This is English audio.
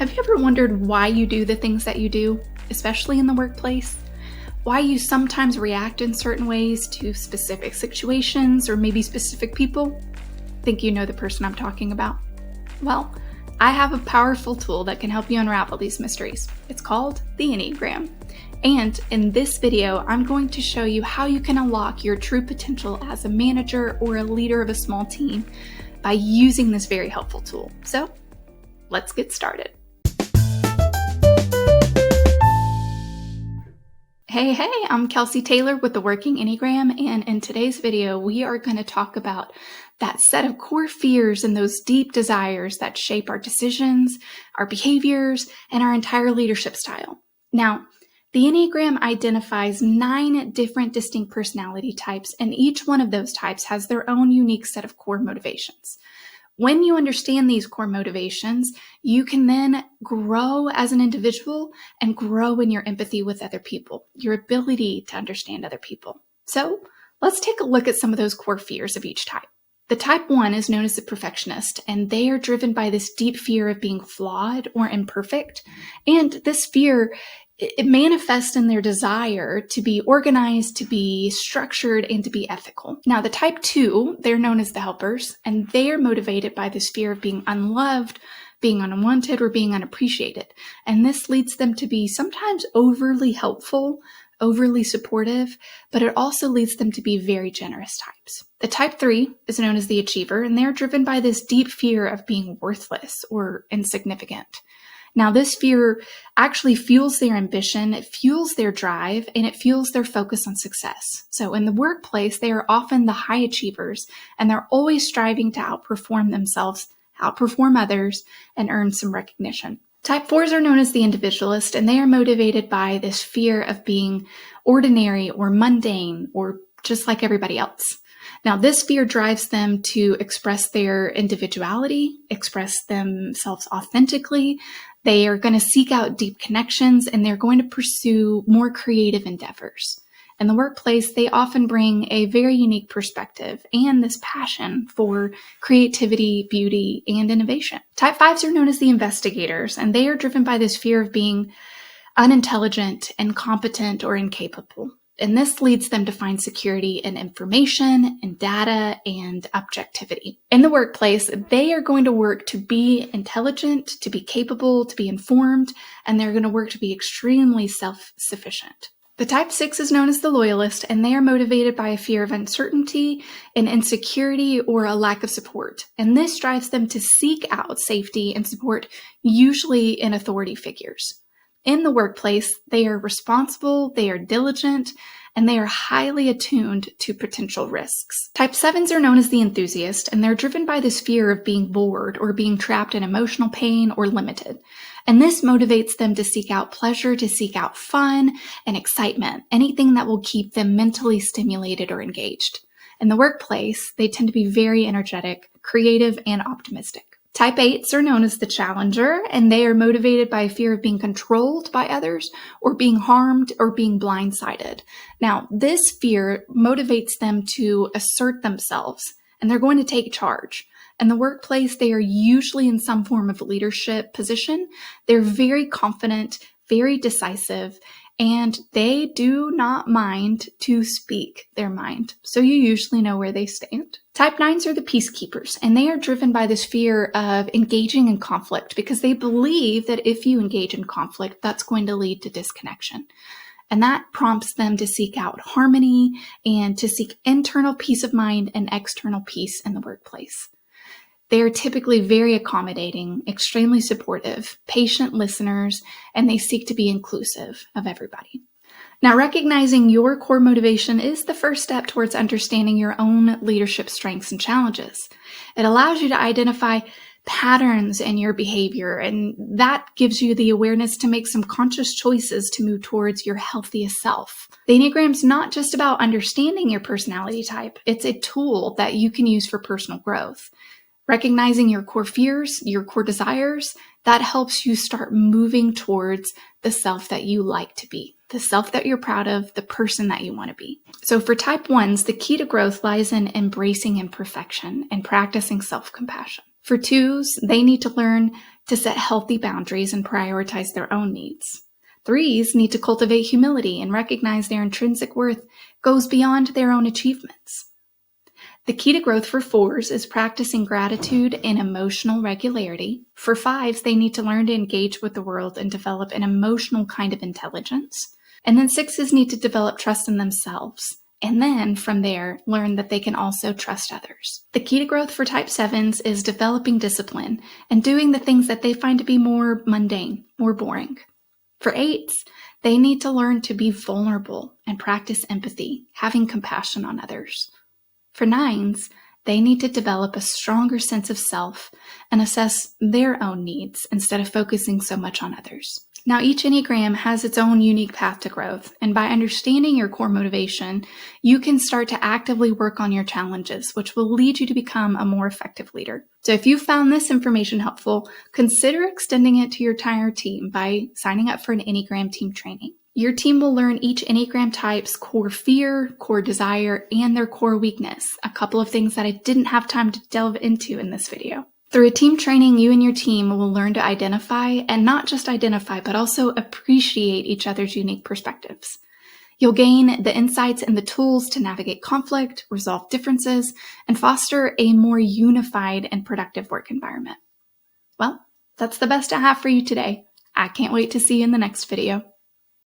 Have you ever wondered why you do the things that you do, especially in the workplace? Why you sometimes react in certain ways to specific situations or maybe specific people? Think you know the person I'm talking about? Well, I have a powerful tool that can help you unravel these mysteries. It's called the Enneagram. And in this video, I'm going to show you how you can unlock your true potential as a manager or a leader of a small team by using this very helpful tool. So let's get started. Hey, I'm Kelsey Taylor with the Working Enneagram, and in today's video, we are going to talk about that set of core fears and those deep desires that shape our decisions, our behaviors, and our entire leadership style. Now, the Enneagram identifies 9 different distinct personality types, and each one of those types has their own unique set of core motivations. When you understand these core motivations, you can then grow as an individual and grow in your empathy with other people, your ability to understand other people. So let's take a look at some of those core fears of each type. The type 1 is known as the Perfectionist, and they are driven by this deep fear of being flawed or imperfect. And this fear, it manifests in their desire to be organized, to be structured, and to be ethical. Now, the type 2, they're known as the Helpers, and they are motivated by this fear of being unloved, being unwanted, or being unappreciated. And this leads them to be sometimes overly helpful, overly supportive, but it also leads them to be very generous types. The type 3 is known as the Achiever, and they're driven by this deep fear of being worthless or insignificant. Now, this fear actually fuels their ambition, it fuels their drive, and it fuels their focus on success. So in the workplace, they are often the high achievers, and they're always striving to outperform themselves, outperform others, and earn some recognition. Type 4s are known as the Individualist, and they are motivated by this fear of being ordinary or mundane or just like everybody else. Now, this fear drives them to express their individuality, express themselves authentically. They are going to seek out deep connections, and they're going to pursue more creative endeavors. In the workplace, they often bring a very unique perspective and this passion for creativity, beauty, and innovation. Type 5s are known as the Investigators, and they are driven by this fear of being unintelligent, incompetent, or incapable. And this leads them to find security in information and data and objectivity. In the workplace, they are going to work to be intelligent, to be capable, to be informed, and they're going to work to be extremely self-sufficient. The type 6 is known as the Loyalist, and they are motivated by a fear of uncertainty, an insecurity, or a lack of support. And this drives them to seek out safety and support, usually in authority figures. In the workplace, they are responsible, they are diligent, and they are highly attuned to potential risks. Type 7s are known as the Enthusiast, and they're driven by this fear of being bored or being trapped in emotional pain or limited. And this motivates them to seek out pleasure, to seek out fun and excitement, anything that will keep them mentally stimulated or engaged. In the workplace, they tend to be very energetic, creative, and optimistic. Type 8s are known as the Challenger, and they are motivated by a fear of being controlled by others or being harmed or being blindsided. Now, this fear motivates them to assert themselves, and they're going to take charge. In the workplace, they are usually in some form of leadership position. They're very confident, very decisive, and they do not mind to speak their mind. So you usually know where they stand. Type 9s are the Peacekeepers, and they are driven by this fear of engaging in conflict because they believe that if you engage in conflict, that's going to lead to disconnection. And that prompts them to seek out harmony and to seek internal peace of mind and external peace in the workplace. They are typically very accommodating, extremely supportive, patient listeners, and they seek to be inclusive of everybody. Now, recognizing your core motivation is the first step towards understanding your own leadership strengths and challenges. It allows you to identify patterns in your behavior, and that gives you the awareness to make some conscious choices to move towards your healthiest self. The Enneagram's not just about understanding your personality type, it's a tool that you can use for personal growth. Recognizing your core fears, your core desires, that helps you start moving towards the self that you like to be, the self that you're proud of, the person that you want to be. So for type 1s, the key to growth lies in embracing imperfection and practicing self-compassion. For 2s, they need to learn to set healthy boundaries and prioritize their own needs. 3s need to cultivate humility and recognize their intrinsic worth goes beyond their own achievements. The key to growth for 4s is practicing gratitude and emotional regularity. For 5s, they need to learn to engage with the world and develop an emotional kind of intelligence. And then 6s need to develop trust in themselves. And then, from there, learn that they can also trust others. The key to growth for type 7s is developing discipline and doing the things that they find to be more mundane, more boring. For 8s, they need to learn to be vulnerable and practice empathy, having compassion on others. For 9s, they need to develop a stronger sense of self and assess their own needs instead of focusing so much on others. Now, each Enneagram has its own unique path to growth, and by understanding your core motivation, you can start to actively work on your challenges, which will lead you to become a more effective leader. So if you found this information helpful, consider extending it to your entire team by signing up for an Enneagram team training. Your team will learn each Enneagram type's core fear, core desire, and their core weakness, a couple of things that I didn't have time to delve into in this video. Through a team training, you and your team will learn to identify, and not just identify, but also appreciate each other's unique perspectives. You'll gain the insights and the tools to navigate conflict, resolve differences, and foster a more unified and productive work environment. Well, that's the best I have for you today. I can't wait to see you in the next video.